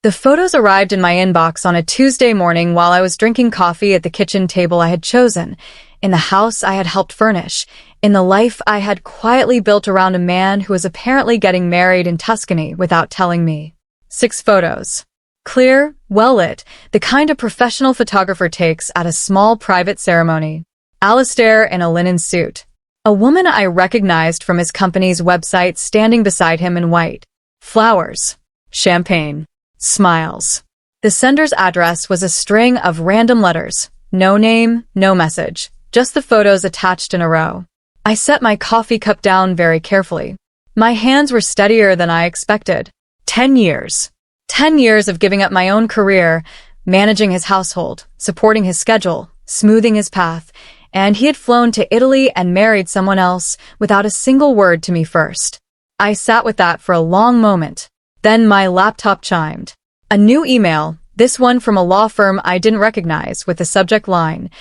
The photos arrived in my inbox on a Tuesday morning while I was drinking coffee at the kitchen table I had chosen, in the house I had helped furnish, in the life I had quietly built around a man who was apparently getting married in Tuscany without telling me. 6 photos. Clear, well-lit, the kind a professional photographer takes at a small private ceremony. Alistair in a linen suit. A woman I recognized from his company's website standing beside him in white. Flowers. Champagne. Smiles. The sender's address was a string of random letters. No name, no message. Just the photos attached in a row. I set my coffee cup down very carefully. My hands were steadier than I expected. 10 years. 10 years of giving up my own career, managing his household, supporting his schedule, smoothing his path, and he had flown to Italy and married someone else without a single word to me first. I sat with that for a long moment. Then my laptop chimed. A new email, this one from a law firm I didn't recognize, with the subject line,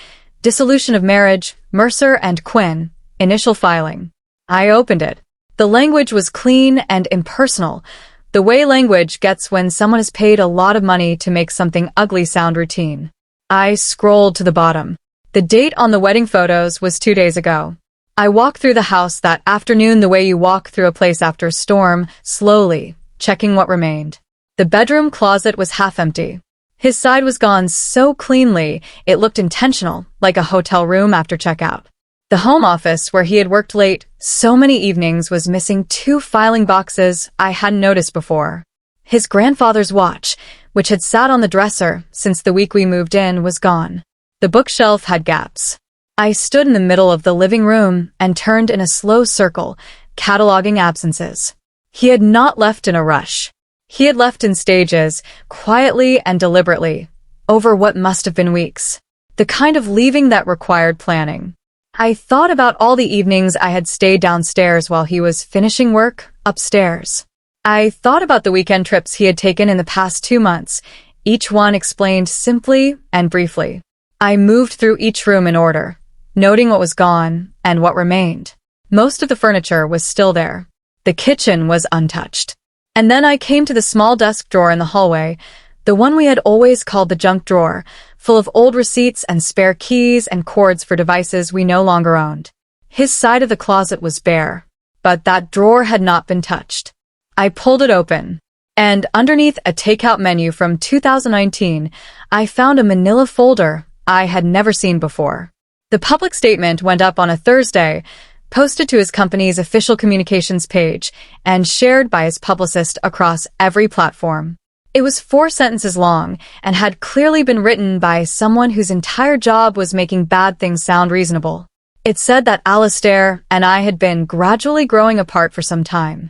Dissolution of Marriage, Mercer and Quinn, Initial Filing. I opened it. The language was clean and impersonal, the way language gets when someone has paid a lot of money to make something ugly sound routine. I scrolled to the bottom. The date on the wedding photos was 2 days ago. I walked through the house that afternoon the way you walk through a place after a storm, slowly, checking what remained. The bedroom closet was half empty. His side was gone so cleanly, it looked intentional, like a hotel room after checkout. The home office, where he had worked late so many evenings, was missing 2 filing boxes I hadn't noticed before. His grandfather's watch, which had sat on the dresser since the week we moved in, was gone. The bookshelf had gaps. I stood in the middle of the living room and turned in a slow circle, cataloging absences. He had not left in a rush. He had left in stages, quietly and deliberately, over what must have been weeks. The kind of leaving that required planning. I thought about all the evenings I had stayed downstairs while he was finishing work upstairs. I thought about the weekend trips he had taken in the past 2 months, each one explained simply and briefly. I moved through each room in order, noting what was gone and what remained. Most of the furniture was still there. The kitchen was untouched. And then I came to the small desk drawer in the hallway, the one we had always called the junk drawer, full of old receipts and spare keys and cords for devices we no longer owned. His side of the closet was bare, but that drawer had not been touched. I pulled it open, and underneath a takeout menu from 2019, I found a manila folder I had never seen before. The public statement went up on a Thursday, posted to his company's official communications page, and shared by his publicist across every platform. It was 4 sentences long and had clearly been written by someone whose entire job was making bad things sound reasonable. It said that Alistair and I had been gradually growing apart for some time,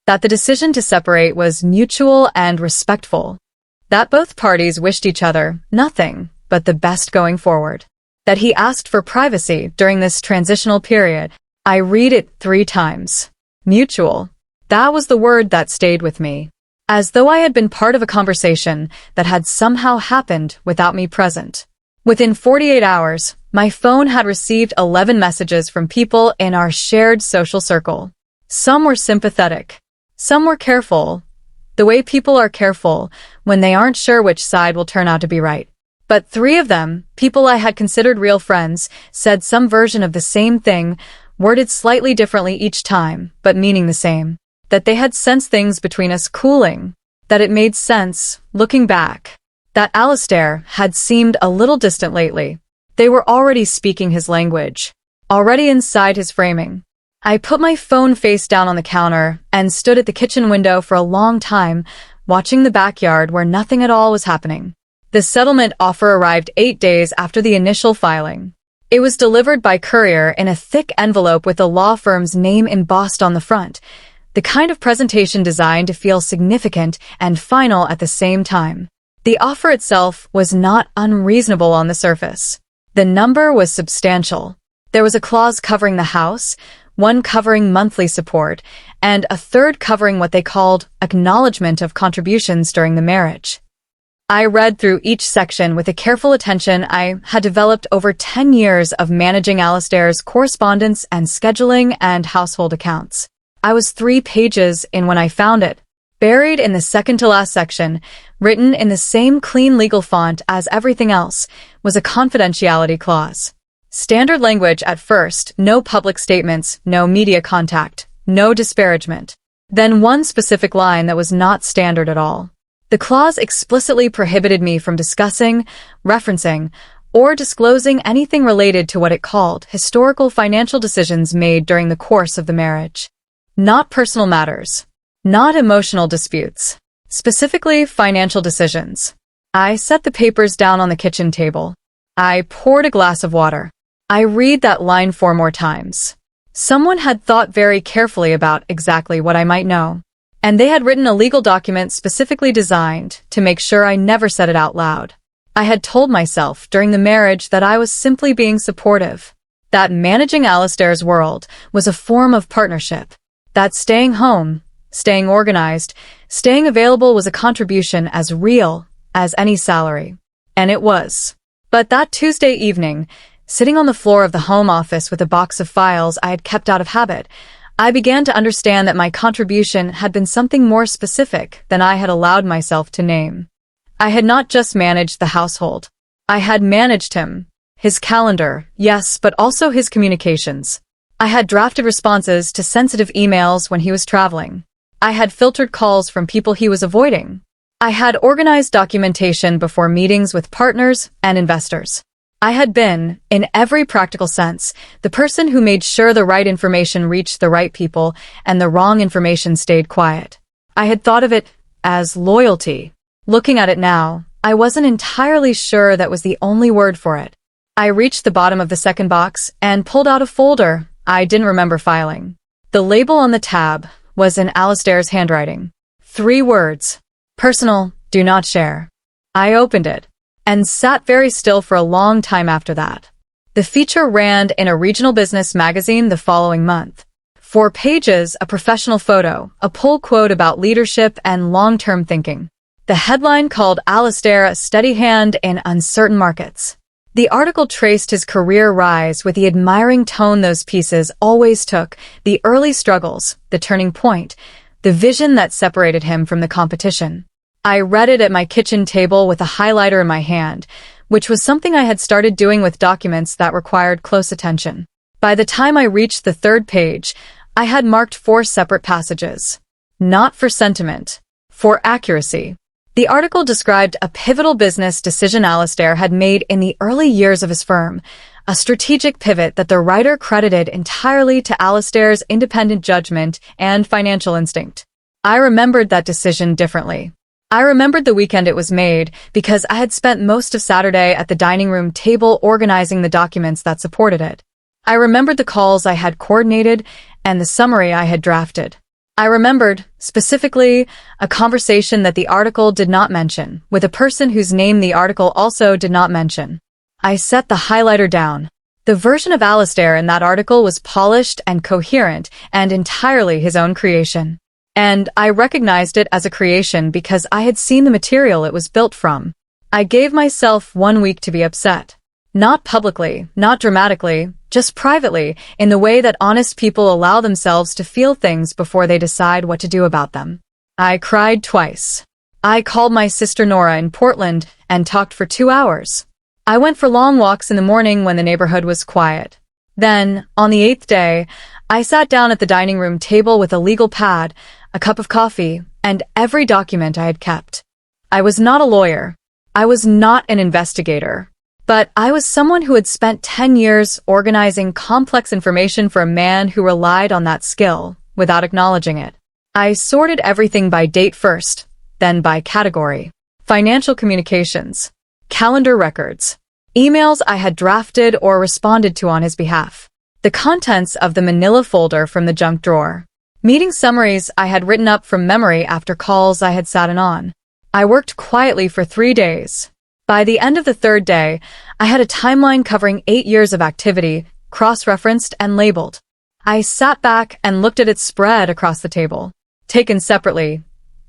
that the decision to separate was mutual and respectful, that both parties wished each other nothing but the best going forward, that he asked for privacy during this transitional period. I read it 3 times. Mutual. That was the word that stayed with me. As though I had been part of a conversation that had somehow happened without me present. Within 48 hours, my phone had received 11 messages from people in our shared social circle. Some were sympathetic. Some were careful, the way people are careful when they aren't sure which side will turn out to be right. But 3 of them, people I had considered real friends, said some version of the same thing, worded slightly differently each time, but meaning the same. That they had sensed things between us cooling, that it made sense, looking back, that Alistair had seemed a little distant lately. They were already speaking his language, already inside his framing. I put my phone face down on the counter and stood at the kitchen window for a long time, watching the backyard where nothing at all was happening. The settlement offer arrived 8 days after the initial filing. It was delivered by courier in a thick envelope with the law firm's name embossed on the front, the kind of presentation designed to feel significant and final at the same time. The offer itself was not unreasonable on the surface. The number was substantial. There was a clause covering the house, one covering monthly support, and a third covering what they called acknowledgement of contributions during the marriage. I read through each section with a careful attention I had developed over 10 years of managing Alistair's correspondence and scheduling and household accounts. I was 3 pages in when I found it. Buried in the second-to-last section, written in the same clean legal font as everything else, was a confidentiality clause. Standard language at first, no public statements, no media contact, no disparagement. Then one specific line that was not standard at all. The clause explicitly prohibited me from discussing, referencing, or disclosing anything related to what it called historical financial decisions made during the course of the marriage. Not personal matters. Not emotional disputes. Specifically, financial decisions. I set the papers down on the kitchen table. I poured a glass of water. I read that line 4 more times. Someone had thought very carefully about exactly what I might know. And they had written a legal document specifically designed to make sure I never said it out loud. I had told myself during the marriage that I was simply being supportive. That managing Alistair's world was a form of partnership. That staying home, staying organized, staying available was a contribution as real as any salary. And it was. But that Tuesday evening, sitting on the floor of the home office with a box of files I had kept out of habit, I began to understand that my contribution had been something more specific than I had allowed myself to name. I had not just managed the household. I had managed him. His calendar, yes, but also his communications. I had drafted responses to sensitive emails when he was traveling. I had filtered calls from people he was avoiding. I had organized documentation before meetings with partners and investors. I had been, in every practical sense, the person who made sure the right information reached the right people and the wrong information stayed quiet. I had thought of it as loyalty. Looking at it now, I wasn't entirely sure that was the only word for it. I reached the bottom of the second box and pulled out a folder I didn't remember filing. The label on the tab was in Alistair's handwriting. 3 words. Personal, do not share. I opened it and sat very still for a long time after that. The feature ran in a regional business magazine the following month. 4 pages, a professional photo, a pull quote about leadership and long-term thinking. The headline called Alistair a steady hand in uncertain markets. The article traced his career rise with the admiring tone those pieces always took, the early struggles, the turning point, the vision that separated him from the competition. I read it at my kitchen table with a highlighter in my hand, which was something I had started doing with documents that required close attention. By the time I reached the 3rd page, I had marked 4 separate passages. Not for sentiment, for accuracy. The article described a pivotal business decision Alistair had made in the early years of his firm, a strategic pivot that the writer credited entirely to Alistair's independent judgment and financial instinct. I remembered that decision differently. I remembered the weekend it was made because I had spent most of Saturday at the dining room table organizing the documents that supported it. I remembered the calls I had coordinated and the summary I had drafted. I remembered, specifically, a conversation that the article did not mention, with a person whose name the article also did not mention. I set the highlighter down. The version of Alistair in that article was polished and coherent and entirely his own creation. And I recognized it as a creation because I had seen the material it was built from. I gave myself 1 week to be upset. Not publicly, not dramatically, just privately, in the way that honest people allow themselves to feel things before they decide what to do about them. I cried twice. I called my sister Nora in Portland and talked for 2 hours. I went for long walks in the morning when the neighborhood was quiet. Then, on the 8th day, I sat down at the dining room table with a legal pad, a cup of coffee, and every document I had kept. I was not a lawyer. I was not an investigator. But I was someone who had spent 10 years organizing complex information for a man who relied on that skill, without acknowledging it. I sorted everything by date first, then by category. Financial communications, calendar records, emails I had drafted or responded to on his behalf, the contents of the manila folder from the junk drawer, meeting summaries I had written up from memory after calls I had sat in on. I worked quietly for 3 days. By the end of the 3rd day, I had a timeline covering 8 years of activity, cross-referenced and labeled. I sat back and looked at it spread across the table. Taken separately,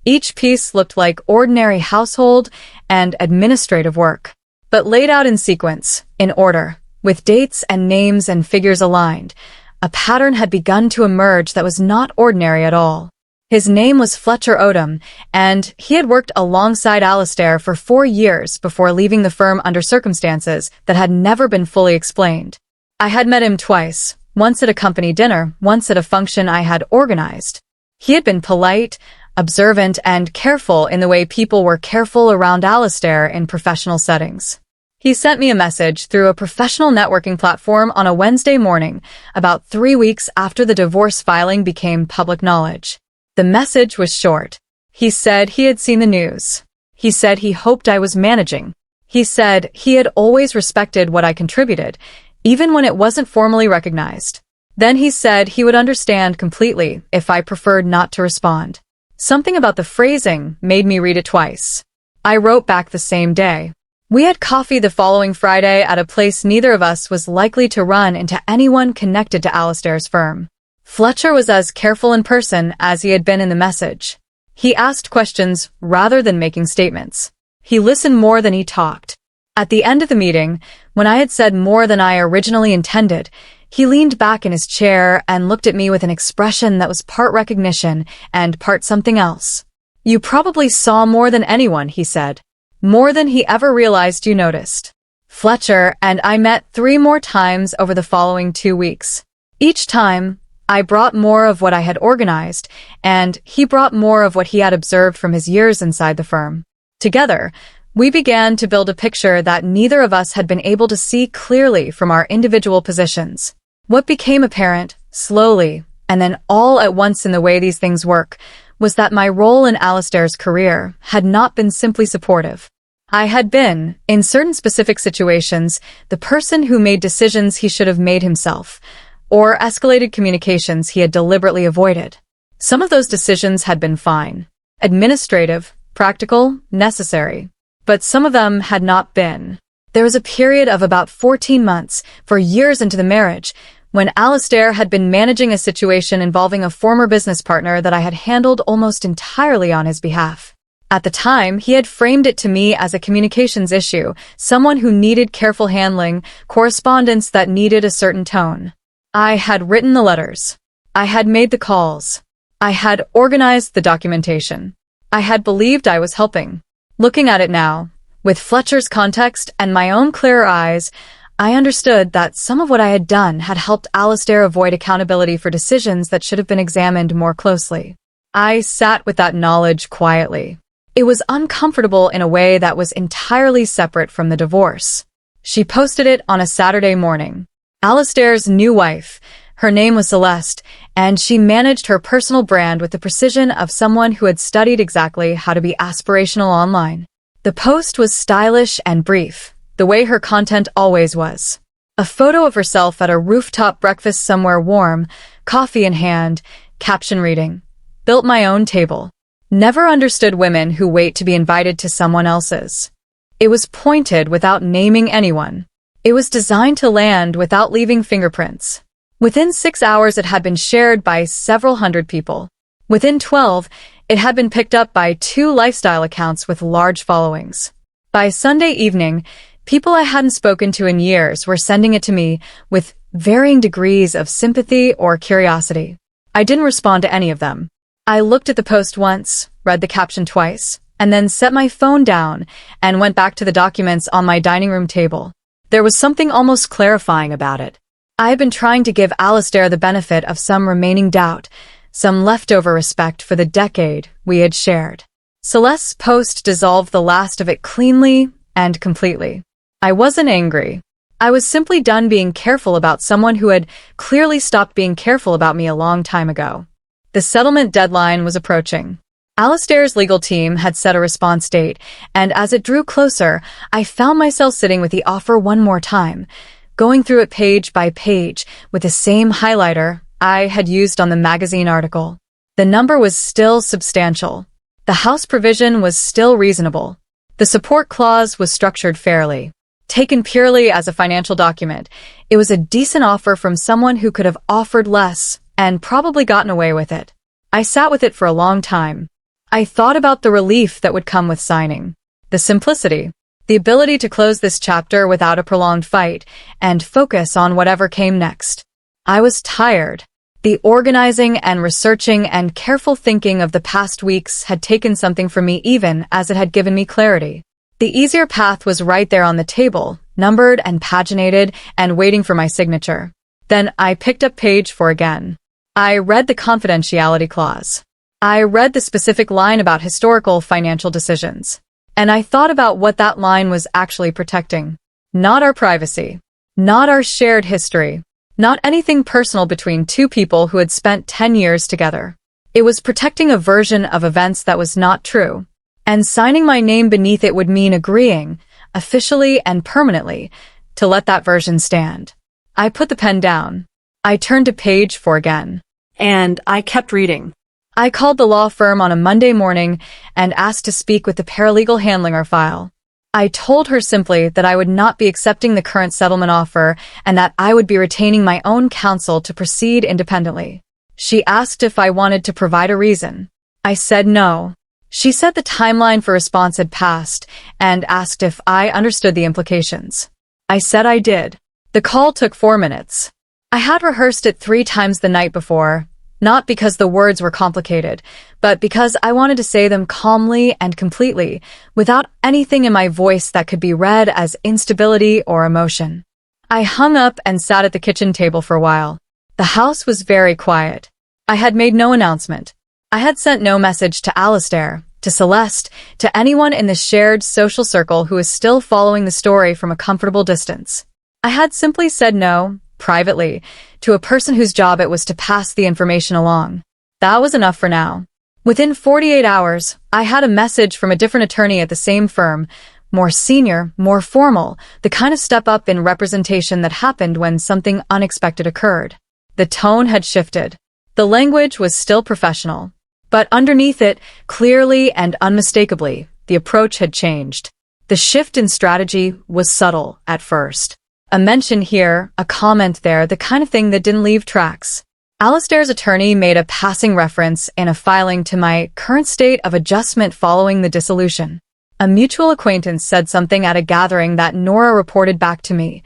each piece looked like ordinary household and administrative work. But laid out in sequence, in order, with dates and names and figures aligned, a pattern had begun to emerge that was not ordinary at all. His name was Fletcher Odom, and he had worked alongside Alistair for 4 years before leaving the firm under circumstances that had never been fully explained. I had met him twice, once at a company dinner, once at a function I had organized. He had been polite, observant, and careful in the way people were careful around Alistair in professional settings. He sent me a message through a professional networking platform on a Wednesday morning, about 3 weeks after the divorce filing became public knowledge. The message was short. He said he had seen the news. He said he hoped I was managing. He said he had always respected what I contributed, even when it wasn't formally recognized. Then he said he would understand completely if I preferred not to respond. Something about the phrasing made me read it twice. I wrote back the same day. We had coffee the following Friday at a place neither of us was likely to run into anyone connected to Alistair's firm. Fletcher was as careful in person as he had been in the message. He asked questions rather than making statements. He listened more than he talked. At the end of the meeting, when I had said more than I originally intended, he leaned back in his chair and looked at me with an expression that was part recognition and part something else. "You probably saw more than anyone," he said. More than he ever realized you noticed. Fletcher and I met 3 more times over the following 2 weeks. Each time, I brought more of what I had organized, and he brought more of what he had observed from his years inside the firm. Together, we began to build a picture that neither of us had been able to see clearly from our individual positions. What became apparent, slowly, and then all at once in the way these things work, was that my role in Alistair's career had not been simply supportive. I had been, in certain specific situations, the person who made decisions he should have made himself, or escalated communications he had deliberately avoided. Some of those decisions had been fine, administrative, practical, necessary, but some of them had not been. There was a period of about 14 months, for years into the marriage, when Alistair had been managing a situation involving a former business partner that I had handled almost entirely on his behalf. At the time, he had framed it to me as a communications issue, someone who needed careful handling, correspondence that needed a certain tone. I had written the letters. I had made the calls. I had organized the documentation. I had believed I was helping. Looking at it now, with Fletcher's context and my own clearer eyes, I understood that some of what I had done had helped Alistair avoid accountability for decisions that should have been examined more closely. I sat with that knowledge quietly. It was uncomfortable in a way that was entirely separate from the divorce. She posted it on a Saturday morning. Alistair's new wife. Her name was Celeste, and she managed her personal brand with the precision of someone who had studied exactly how to be aspirational online. The post was stylish and brief, the way her content always was. A photo of herself at a rooftop breakfast somewhere warm, coffee in hand, caption reading, "Built my own table. Never understood women who wait to be invited to someone else's." It was pointed without naming anyone. It was designed to land without leaving fingerprints. Within 6 hours, it had been shared by several hundred people. Within 12, it had been picked up by 2 lifestyle accounts with large followings. By Sunday evening, people I hadn't spoken to in years were sending it to me with varying degrees of sympathy or curiosity. I didn't respond to any of them. I looked at the post once, read the caption twice, and then set my phone down and went back to the documents on my dining room table. There was something almost clarifying about it. I had been trying to give Alistair the benefit of some remaining doubt, some leftover respect for the decade we had shared. Celeste's post dissolved the last of it cleanly and completely. I wasn't angry. I was simply done being careful about someone who had clearly stopped being careful about me a long time ago. The settlement deadline was approaching. Alistair's legal team had set a response date, and as it drew closer, I found myself sitting with the offer one more time, going through it page by page with the same highlighter I had used on the magazine article. The number was still substantial. The house provision was still reasonable. The support clause was structured fairly. Taken purely as a financial document, it was a decent offer from someone who could have offered less and probably gotten away with it. I sat with it for a long time. I thought about the relief that would come with signing, the simplicity, the ability to close this chapter without a prolonged fight and focus on whatever came next. I was tired. The organizing and researching and careful thinking of the past weeks had taken something from me even as it had given me clarity. The easier path was right there on the table, numbered and paginated and waiting for my signature. Then I picked up page 4 again. I read the confidentiality clause. I read the specific line about historical financial decisions. And I thought about what that line was actually protecting. Not our privacy. Not our shared history. Not anything personal between two people who had spent 10 years together. It was protecting a version of events that was not true. And signing my name beneath it would mean agreeing, officially and permanently, to let that version stand. I put the pen down. I turned to page 4 again. And I kept reading. I called the law firm on a Monday morning and asked to speak with the paralegal handling our file. I told her simply that I would not be accepting the current settlement offer and that I would be retaining my own counsel to proceed independently. She asked if I wanted to provide a reason. I said no. She said the timeline for response had passed and asked if I understood the implications. I said I did. The call took 4 minutes. I had rehearsed it 3 times the night before, not because the words were complicated, but because I wanted to say them calmly and completely, without anything in my voice that could be read as instability or emotion. I hung up and sat at the kitchen table for a while. The house was very quiet. I had made no announcement. I had sent no message to Alistair, to Celeste, to anyone in the shared social circle who was still following the story from a comfortable distance. I had simply said no, privately, to a person whose job it was to pass the information along. That was enough for now. Within 48 hours, I had a message from a different attorney at the same firm, more senior, more formal, the kind of step up in representation that happened when something unexpected occurred. The tone had shifted. The language was still professional. But underneath it, clearly and unmistakably, the approach had changed. The shift in strategy was subtle at first. A mention here, a comment there, the kind of thing that didn't leave tracks. Alistair's attorney made a passing reference in a filing to my current state of adjustment following the dissolution. A mutual acquaintance said something at a gathering that Nora reported back to me.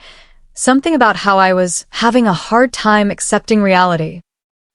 Something about how I was having a hard time accepting reality.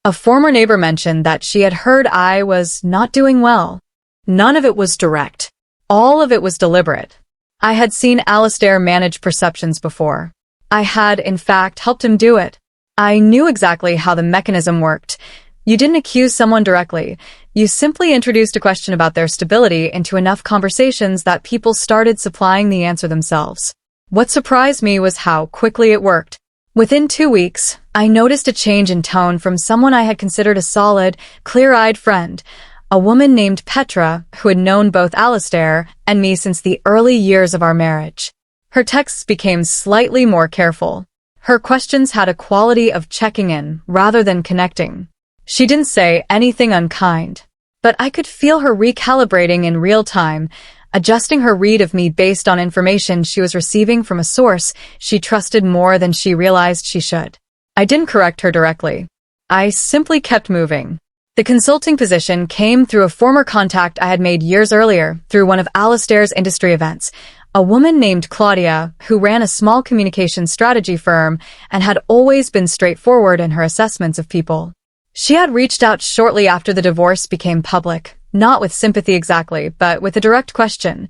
A former neighbor mentioned that she had heard I was not doing well. None of it was direct. All of it was deliberate. I had seen Alistair manage perceptions before. I had, in fact, helped him do it. I knew exactly how the mechanism worked. You didn't accuse someone directly. You simply introduced a question about their stability into enough conversations that people started supplying the answer themselves. What surprised me was how quickly it worked. Within 2 weeks, I noticed a change in tone from someone I had considered a solid, clear-eyed friend, a woman named Petra who had known both Alistair and me since the early years of our marriage. Her texts became slightly more careful. Her questions had a quality of checking in rather than connecting. She didn't say anything unkind, but I could feel her recalibrating in real time, adjusting her read of me based on information she was receiving from a source she trusted more than she realized she should. I didn't correct her directly. I simply kept moving. The consulting position came through a former contact I had made years earlier through one of Alistair's industry events, a woman named Claudia who ran a small communication strategy firm and had always been straightforward in her assessments of people. She had reached out shortly after the divorce became public, not with sympathy exactly, but with a direct question.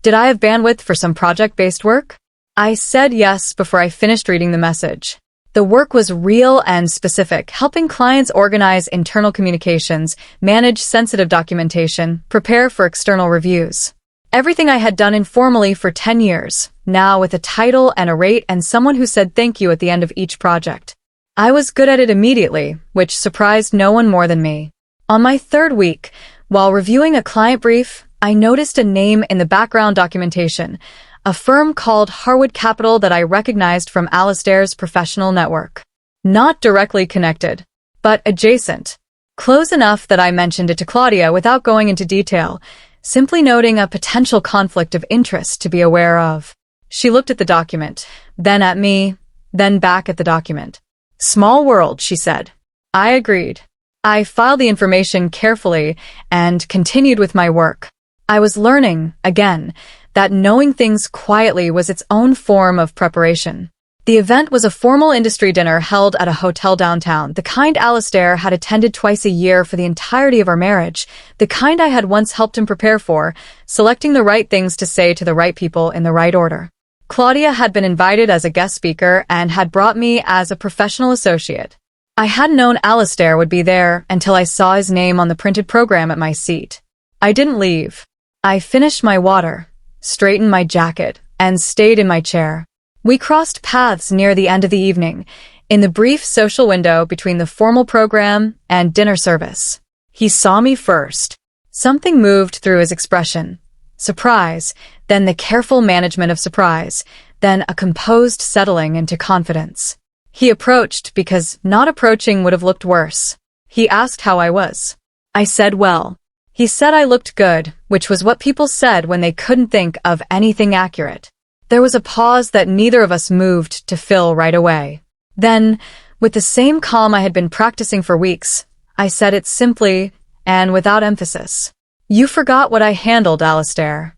Did I have bandwidth for some project-based work? I said yes before I finished reading the message. The work was real and specific, helping clients organize internal communications, manage sensitive documentation, prepare for external reviews. Everything I had done informally for 10 years, now with a title and a rate and someone who said thank you at the end of each project. I was good at it immediately, which surprised no one more than me. On my 3rd week, while reviewing a client brief, I noticed a name in the background documentation, a firm called Harwood Capital that I recognized from Alistair's professional network. Not directly connected, but adjacent. Close enough that I mentioned it to Claudia without going into detail, simply noting a potential conflict of interest to be aware of. She looked at the document, then at me, then back at the document. Small world, she said. I agreed. I filed the information carefully and continued with my work. I was learning, again, that knowing things quietly was its own form of preparation. The event was a formal industry dinner held at a hotel downtown, the kind Alistair had attended twice a year for the entirety of our marriage, the kind I had once helped him prepare for, selecting the right things to say to the right people in the right order. Claudia had been invited as a guest speaker and had brought me as a professional associate. I hadn't known Alistair would be there until I saw his name on the printed program at my seat. I didn't leave. I finished my water, straightened my jacket, and stayed in my chair. We crossed paths near the end of the evening, in the brief social window between the formal program and dinner service. He saw me first. Something moved through his expression. Surprise, then the careful management of surprise, then a composed settling into confidence. He approached because not approaching would have looked worse. He asked how I was. I said well. He said I looked good, which was what people said when they couldn't think of anything accurate. There was a pause that neither of us moved to fill right away. Then, with the same calm I had been practicing for weeks, I said it simply and without emphasis. You forgot what I handled, Alistair.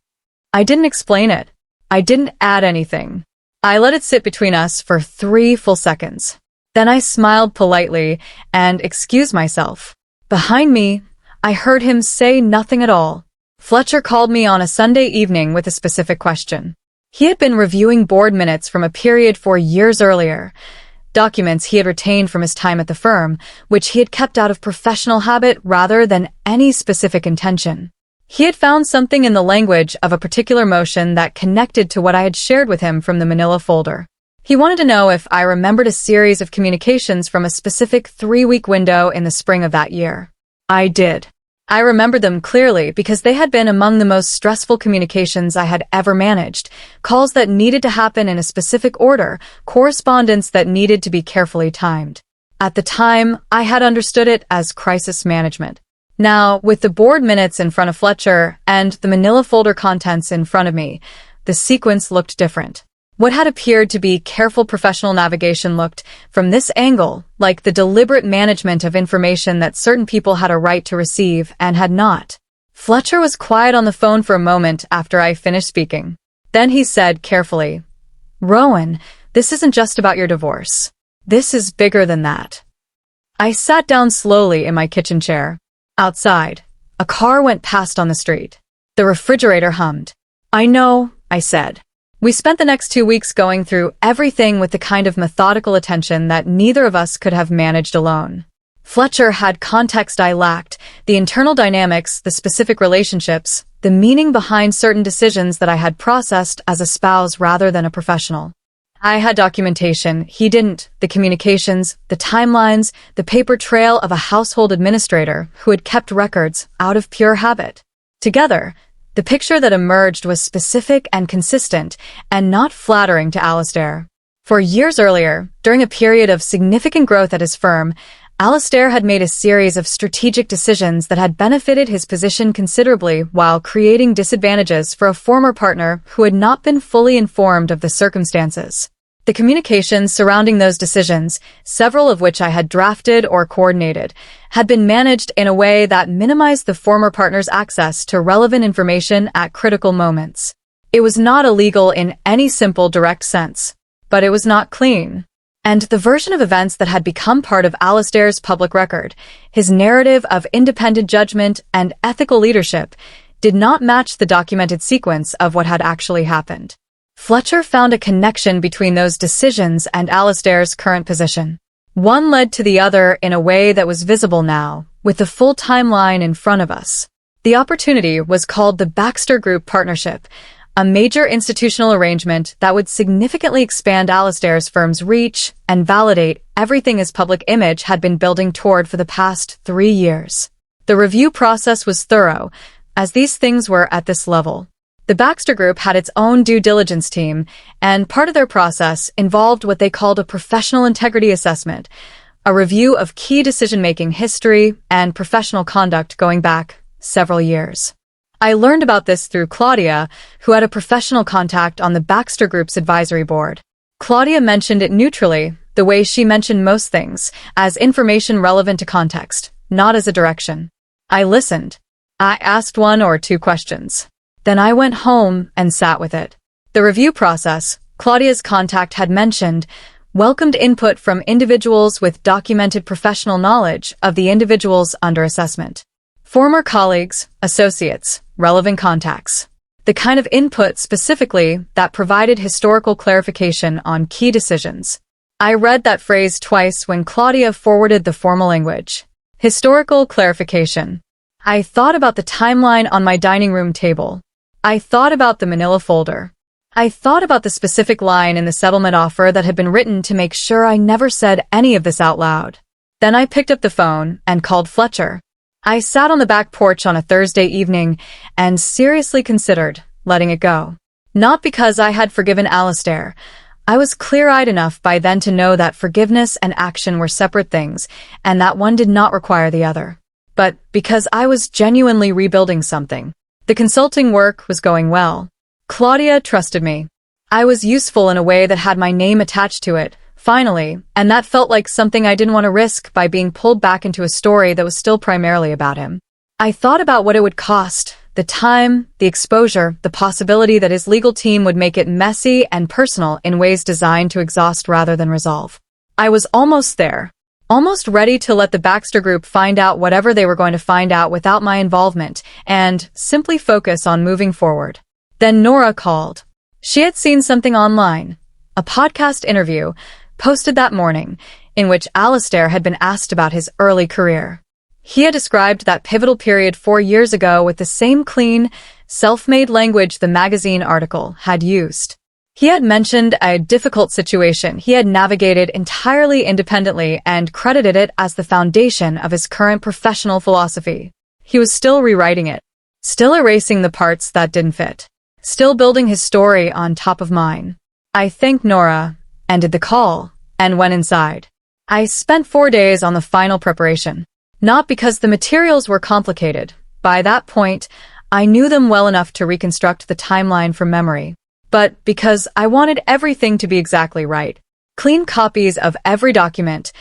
I didn't explain it. I didn't add anything. I let it sit between us for 3 full seconds. Then I smiled politely and excused myself. Behind me, I heard him say nothing at all. Fletcher called me on a Sunday evening with a specific question. He had been reviewing board minutes from a period 4 years earlier, documents he had retained from his time at the firm, which he had kept out of professional habit rather than any specific intention. He had found something in the language of a particular motion that connected to what I had shared with him from the manila folder. He wanted to know if I remembered a series of communications from a specific 3-week window in the spring of that year. I did. I remembered them clearly because they had been among the most stressful communications I had ever managed, calls that needed to happen in a specific order, correspondence that needed to be carefully timed. At the time, I had understood it as crisis management. Now, with the board minutes in front of Fletcher and the manila folder contents in front of me, the sequence looked different. What had appeared to be careful professional navigation looked, from this angle, like the deliberate management of information that certain people had a right to receive and had not. Fletcher was quiet on the phone for a moment after I finished speaking. Then he said carefully, "Rowan, this isn't just about your divorce. This is bigger than that." I sat down slowly in my kitchen chair. Outside, a car went past on the street. The refrigerator hummed. "I know," I said. We spent the next 2 weeks going through everything with the kind of methodical attention that neither of us could have managed alone. Fletcher had context I lacked, the internal dynamics, the specific relationships, the meaning behind certain decisions that I had processed as a spouse rather than a professional. I had documentation, he didn't, the communications, the timelines, the paper trail of a household administrator who had kept records out of pure habit. Together, the picture that emerged was specific and consistent, and not flattering to Alistair. For years earlier, during a period of significant growth at his firm, Alistair had made a series of strategic decisions that had benefited his position considerably while creating disadvantages for a former partner who had not been fully informed of the circumstances. The communications surrounding those decisions, several of which I had drafted or coordinated, had been managed in a way that minimized the former partner's access to relevant information at critical moments. It was not illegal in any simple, direct sense, but it was not clean. And the version of events that had become part of Alistair's public record, his narrative of independent judgment and ethical leadership, did not match the documented sequence of what had actually happened. Fletcher found a connection between those decisions and Alistair's current position. One led to the other in a way that was visible now, with the full timeline in front of us. The opportunity was called the Baxter Group Partnership, a major institutional arrangement that would significantly expand Alistair's firm's reach and validate everything his public image had been building toward for the past 3 years. The review process was thorough, as these things were at this level. The Baxter Group had its own due diligence team, and part of their process involved what they called a professional integrity assessment, a review of key decision-making history and professional conduct going back several years. I learned about this through Claudia, who had a professional contact on the Baxter Group's advisory board. Claudia mentioned it neutrally, the way she mentioned most things, as information relevant to context, not as a direction. I listened. I asked 1 or 2 questions. Then I went home and sat with it. The review process, Claudia's contact had mentioned, welcomed input from individuals with documented professional knowledge of the individuals under assessment. Former colleagues, associates, relevant contacts. The kind of input specifically that provided historical clarification on key decisions. I read that phrase twice when Claudia forwarded the formal language. Historical clarification. I thought about the timeline on my dining room table. I thought about the manila folder. I thought about the specific line in the settlement offer that had been written to make sure I never said any of this out loud. Then I picked up the phone and called Fletcher. I sat on the back porch on a Thursday evening and seriously considered letting it go. Not because I had forgiven Alistair. I was clear-eyed enough by then to know that forgiveness and action were separate things, and that one did not require the other. But because I was genuinely rebuilding something. The consulting work was going well. Claudia trusted me. I was useful in a way that had my name attached to it, finally, and that felt like something I didn't want to risk by being pulled back into a story that was still primarily about him. I thought about what it would cost, the time, the exposure, the possibility that his legal team would make it messy and personal in ways designed to exhaust rather than resolve. I was almost there. Almost ready to let the Baxter Group find out whatever they were going to find out without my involvement and simply focus on moving forward. Then Nora called. She had seen something online, a podcast interview, posted that morning, in which Alistair had been asked about his early career. He had described that pivotal period 4 years ago with the same clean, self-made language the magazine article had used. He had mentioned a difficult situation he had navigated entirely independently and credited it as the foundation of his current professional philosophy. He was still rewriting it, still erasing the parts that didn't fit. Still building his story on top of mine. I thanked Nora, ended the call, and went inside. I spent 4 days on the final preparation. Not because the materials were complicated. By that point, I knew them well enough to reconstruct the timeline from memory. But because I wanted everything to be exactly right. Clean copies of every document,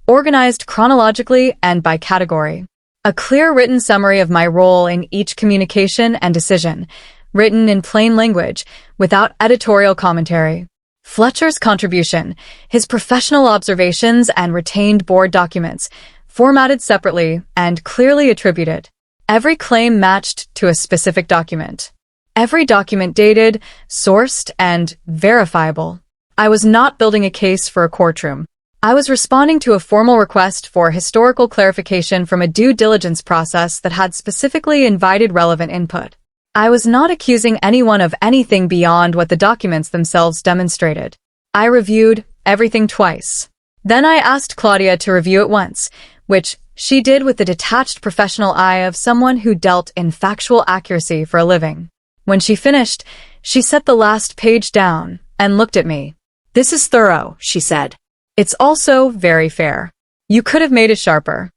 organized chronologically and by category. A clear written summary of my role in each communication and decision, written in plain language, without editorial commentary. Fletcher's contribution, his professional observations and retained board documents, formatted separately and clearly attributed. Every claim matched to a specific document. Every document dated, sourced, and verifiable. I was not building a case for a courtroom. I was responding to a formal request for historical clarification from a due diligence process that had specifically invited relevant input. I was not accusing anyone of anything beyond what the documents themselves demonstrated. I reviewed everything twice. Then I asked Claudia to review it once, which she did with the detached professional eye of someone who dealt in factual accuracy for a living. When she finished, she set the last page down and looked at me. "This is thorough," she said. "It's also very fair. You could have made it sharper."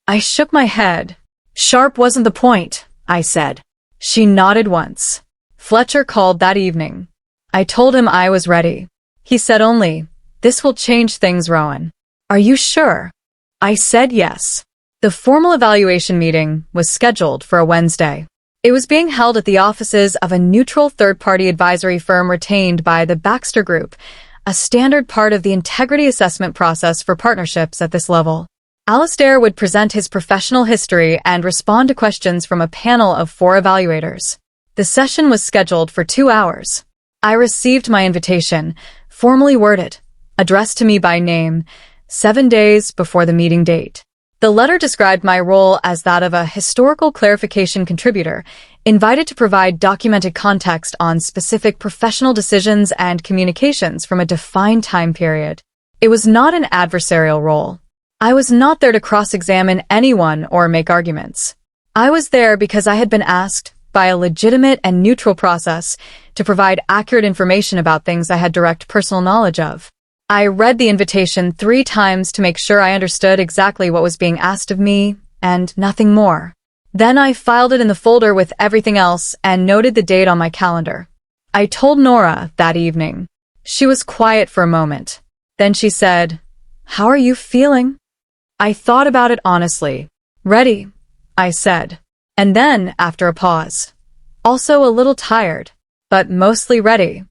I shook my head. "Sharp wasn't the point," I said. She nodded once. Fletcher called that evening. I told him I was ready. He said only, "This will change things, Rowan. Are you sure?" I said yes. The formal evaluation meeting was scheduled for a Wednesday. It was being held at the offices of a neutral third-party advisory firm retained by the Baxter Group, a standard part of the integrity assessment process for partnerships at this level. Alistair would present his professional history and respond to questions from a panel of 4 evaluators. The session was scheduled for 2 hours. I received my invitation, formally worded, addressed to me by name, 7 days before the meeting date. The letter described my role as that of a historical clarification contributor, invited to provide documented context on specific professional decisions and communications from a defined time period. It was not an adversarial role. I was not there to cross-examine anyone or make arguments. I was there because I had been asked, by a legitimate and neutral process, to provide accurate information about things I had direct personal knowledge of. I read the invitation 3 times to make sure I understood exactly what was being asked of me, and nothing more. Then I filed it in the folder with everything else and noted the date on my calendar. I told Nora that evening. She was quiet for a moment. Then she said, "How are you feeling?" I thought about it honestly. "Ready," I said. And then, after a pause, "Also a little tired, but mostly ready."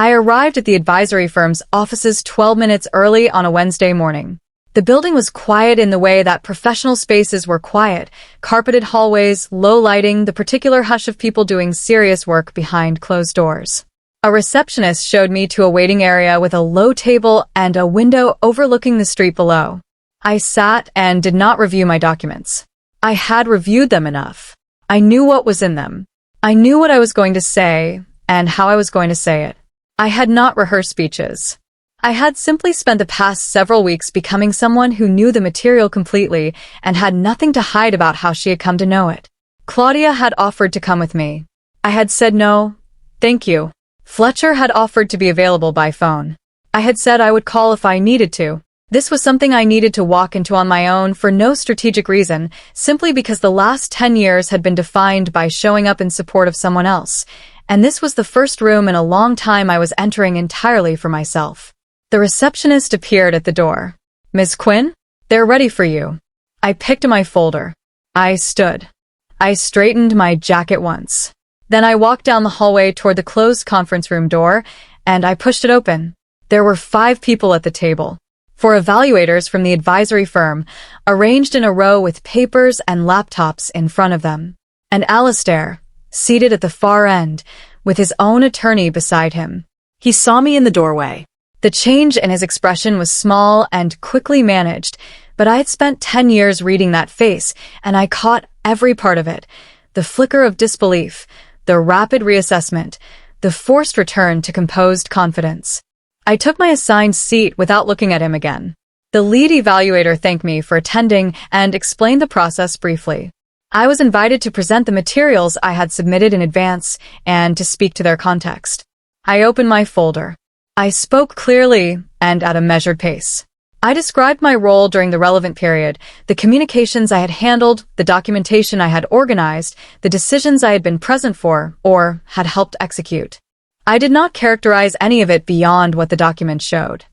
I arrived at the advisory firm's offices 12 minutes early on a Wednesday morning. The building was quiet in the way that professional spaces were quiet, carpeted hallways, low lighting, the particular hush of people doing serious work behind closed doors. A receptionist showed me to a waiting area with a low table and a window overlooking the street below. I sat and did not review my documents. I had reviewed them enough. I knew what was in them. I knew what I was going to say and how I was going to say it. I had not rehearsed speeches. I had simply spent the past several weeks becoming someone who knew the material completely and had nothing to hide about how she had come to know it. Claudia had offered to come with me. I had said no, thank you. Fletcher had offered to be available by phone. I had said I would call if I needed to. This was something I needed to walk into on my own for no strategic reason, simply because the last 10 years had been defined by showing up in support of someone else, and this was the first room in a long time I was entering entirely for myself. The receptionist appeared at the door. "Ms. Quinn? They're ready for you." I picked my folder. I stood. I straightened my jacket once. Then I walked down the hallway toward the closed conference room door, and I pushed it open. There were 5 people at the table. 4 evaluators from the advisory firm, arranged in a row with papers and laptops in front of them. And Alistair, seated at the far end, with his own attorney beside him. He saw me in the doorway. The change in his expression was small and quickly managed, but I had spent 10 years reading that face, and I caught every part of it. The flicker of disbelief, the rapid reassessment, the forced return to composed confidence. I took my assigned seat without looking at him again. The lead evaluator thanked me for attending and explained the process briefly. I was invited to present the materials I had submitted in advance and to speak to their context. I opened my folder. I spoke clearly and at a measured pace. I described my role during the relevant period, the communications I had handled, the documentation I had organized, the decisions I had been present for or had helped execute. I did not characterize any of it beyond what the document showed.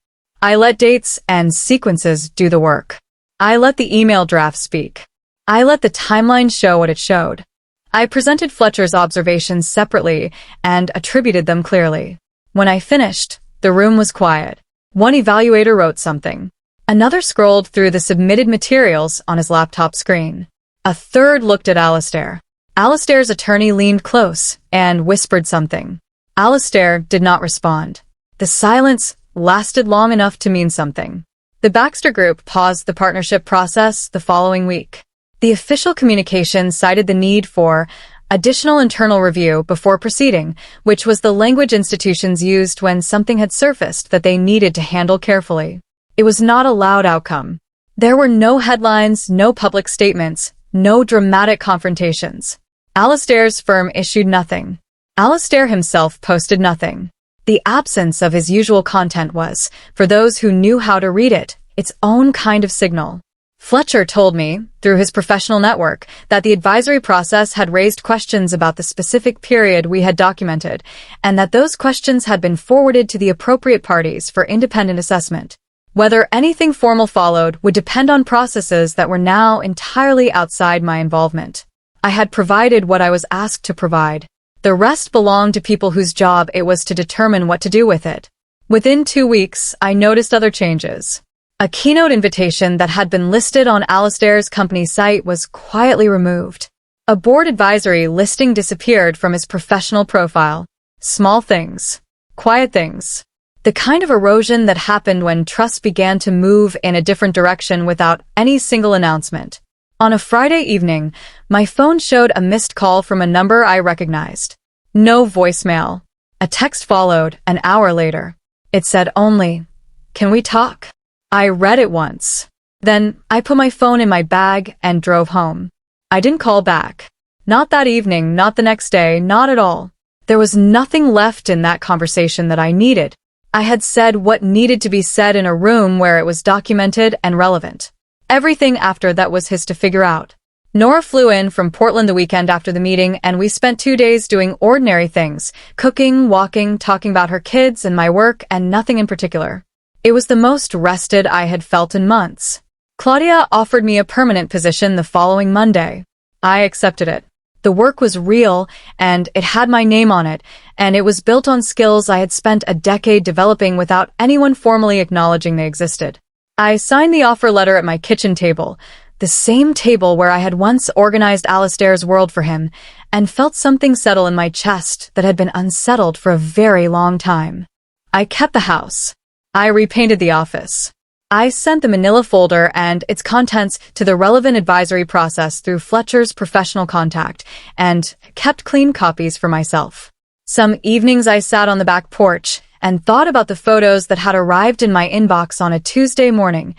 I let dates and sequences do the work. I let the email draft speak. I let the timeline show what it showed. I presented Fletcher's observations separately and attributed them clearly. When I finished, the room was quiet. One evaluator wrote something. Another scrolled through the submitted materials on his laptop screen. A third looked at Alistair. Alistair's attorney leaned close and whispered something. Alistair did not respond. The silence lasted long enough to mean something. The Baxter Group paused the partnership process the following week. The official communication cited the need for additional internal review before proceeding, which was the language institutions used when something had surfaced that they needed to handle carefully. It was not a loud outcome. There were no headlines, no public statements, no dramatic confrontations. Alistair's firm issued nothing. Alistair himself posted nothing. The absence of his usual content was, for those who knew how to read it, its own kind of signal. Fletcher told me, through his professional network, that the advisory process had raised questions about the specific period we had documented, and that those questions had been forwarded to the appropriate parties for independent assessment. Whether anything formal followed would depend on processes that were now entirely outside my involvement. I had provided what I was asked to provide. The rest belonged to people whose job it was to determine what to do with it. Within 2 weeks, I noticed other changes. A keynote invitation that had been listed on Alistair's company site was quietly removed. A board advisory listing disappeared from his professional profile. Small things. Quiet things. The kind of erosion that happened when trust began to move in a different direction without any single announcement. On a Friday evening, my phone showed a missed call from a number I recognized. No voicemail. A text followed an hour later. It said only, "Can we talk?" I read it once. Then I put my phone in my bag and drove home. I didn't call back. Not that evening, not the next day, not at all. There was nothing left in that conversation that I needed. I had said what needed to be said in a room where it was documented and relevant. Everything after that was his to figure out. Nora flew in from Portland the weekend after the meeting, and we spent 2 days doing ordinary things, cooking, walking, talking about her kids and my work, and nothing in particular. It was the most rested I had felt in months. Claudia offered me a permanent position the following Monday. I accepted it. The work was real, and it had my name on it, and it was built on skills I had spent a decade developing without anyone formally acknowledging they existed. I signed the offer letter at my kitchen table, the same table where I had once organized Alistair's world for him, and felt something settle in my chest that had been unsettled for a very long time. I kept the house. I repainted the office. I sent the manila folder and its contents to the relevant advisory process through Fletcher's professional contact, and kept clean copies for myself. Some evenings I sat on the back porch and thought about the photos that had arrived in my inbox on a Tuesday morning.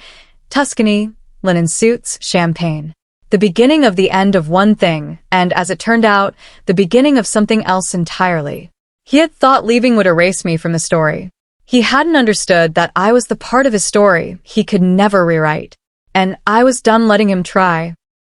Tuscany, linen suits, champagne. The beginning of the end of one thing, and as it turned out, the beginning of something else entirely. He had thought leaving would erase me from the story. He hadn't understood that I was the part of his story he could never rewrite. And I was done letting him try.